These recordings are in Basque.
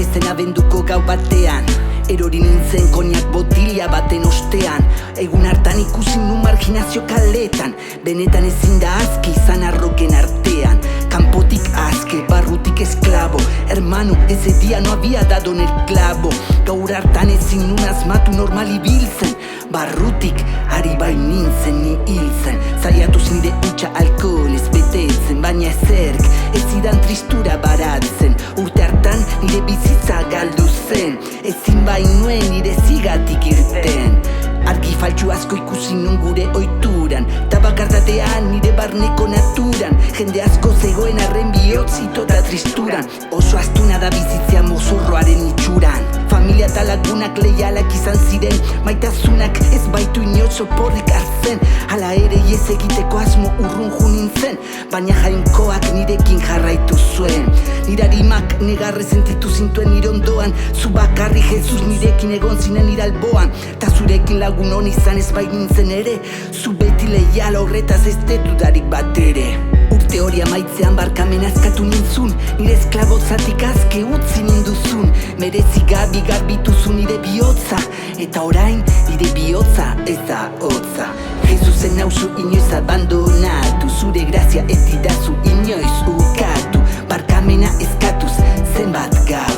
ere zen abenduko gau batean. Erori nintzen koniak botila baten ostean. Egun hartan ikusi nu marginazio kaletan. Benetan ezin da azki izan arroken artean. Kanpotik azke, barrutik esklabo. Hermano, ese día no había dado en el clavo. Gaur hartan ezin nun asmatu normal ibiltzen. Barrutik ari bai nintzen ni hiltzen. Zaiatuz nire utxa alkoholez betetzen. Baina ezerk ez zidan tristura baratzen. Urte hartan nire bizitza galdu zen. Ezin bai nuen nire zigatik irten. Argi faltsu asko ikusi nun gure oituran. Tabakartatean nire barneko naturan. Jende asko zegoen arren bihotzito eta tristuran. Oso astuna da bizitzea mozorroaren itxuran. Familia eta lagunak leialak izan ziren. Maitasunak ez baitu inoz oporrik hartzen. Hala ere iez egiteko asmo urrun junintzen. Baina jainkoak nirekin jarraitu zuen. Nirarimak negarre sentitu zintuen nire ondoan. Zu bakarri Jesus nirekin egon zinen nire alboan. Ta zurekin lagun hon izan ez bai nintzen ere. Zu beti leial horretaz ez detudarik bat ere. Urte hori amaitzean barkamena eskatu nintzun. Nire esklabotzatik azke utzi ninduzun. Merezi gabi garbituzu nire bihotza. Eta orain nire bihotza ez da hotza. Jesusen nauzu inoiz abandonatu. Zure grazia ez didazu inoiz ukatu. Barkamena eskatuz zenbat gau.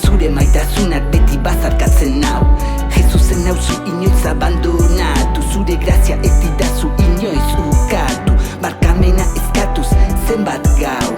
Zure maitasunak beti bazarkatzen nau. Jesusen nauzu inoiz abandonatu. Zure grazia ez didazu inoiz ukatu. Barkamena eskatuz zenbat gau.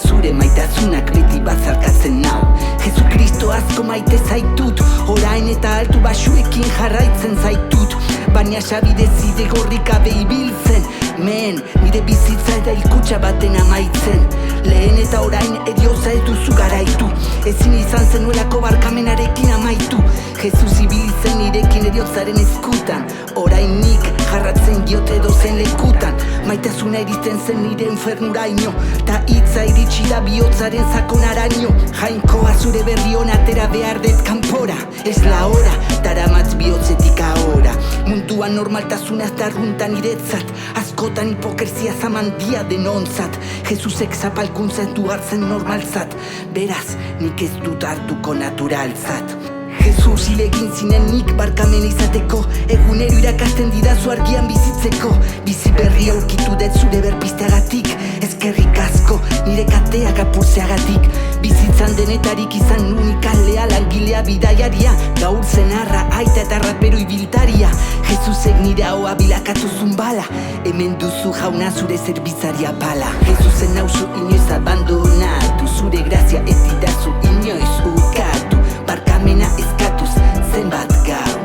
Zure maitasunak beti bazarkatzen nau. Jesu Kristo asko maite zaitut. Orain eta altu basuekin jarraitzen zaitut. Baina sabide zide gorrik abe ibiltzen. Men, nire bizitza eta hilkutxa baten amaitzen. Lehen eta orain erioza ez duzu garaitu. Ezin izan zenuelako barkamenarekin amaitu. Jesus ibilitzen nirekin eriotzaren eskutan. Orain nik jarratzen diote dozen lekutan. Maitasuna iristen zen nire infernuraino. Ta hitza iritsi da bihotzaren sakonaraino. Jainkoa zure berri hona atera behar dut kanpora. Ez la hora, daramatz bihotzetik ahora. Munduan normaltasuna ez da arruntan niretzat. Askotan hipokresia zamandia denontzat. Jesusek zapalkuntzat du hartzen normaltzat. Beraz, nik ez dut hartuko naturaltzat. Jesus hilegin zinen nik barkamen izateko. Egunero irakasten didazu argian bizitzeko. Bizi berri aurkitu dut zure berpizteagatik. Ezkerrik asko nire kateak apurtzeagatik. Bizitzan denetarik izan unikalea, langilea, bidaiaria. Gaur zenarra, aita eta rapero ibiltaria. Jesusek nire ahoa bilakatuzun bala. Hemen duzu jauna zure zerbitzaria pala. Jesusen nauzu inoiz abandonatu. Zure grazia ez didazu inoiz ukatu. Barkamena eskatuz zenbat gau.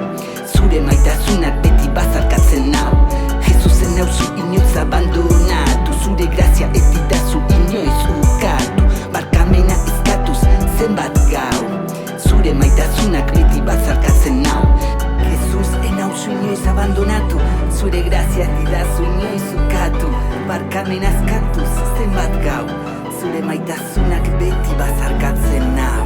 Zure maitasunak beti bazarkatzen nau. Jesusen nauzu inoiz abandonatu. Zure grazia ez didazu inoiz ukatu. Barkamena eskatuz zenbat gau. Zure maitasunak beti bazarkatzen nau. Jesus enauzu inoiz abandonatu. Zure grazia ez didazu inoiz ukatu. Barkamena eskatuz zenbat gau. Zure maitasunak beti bazarkatzen nau.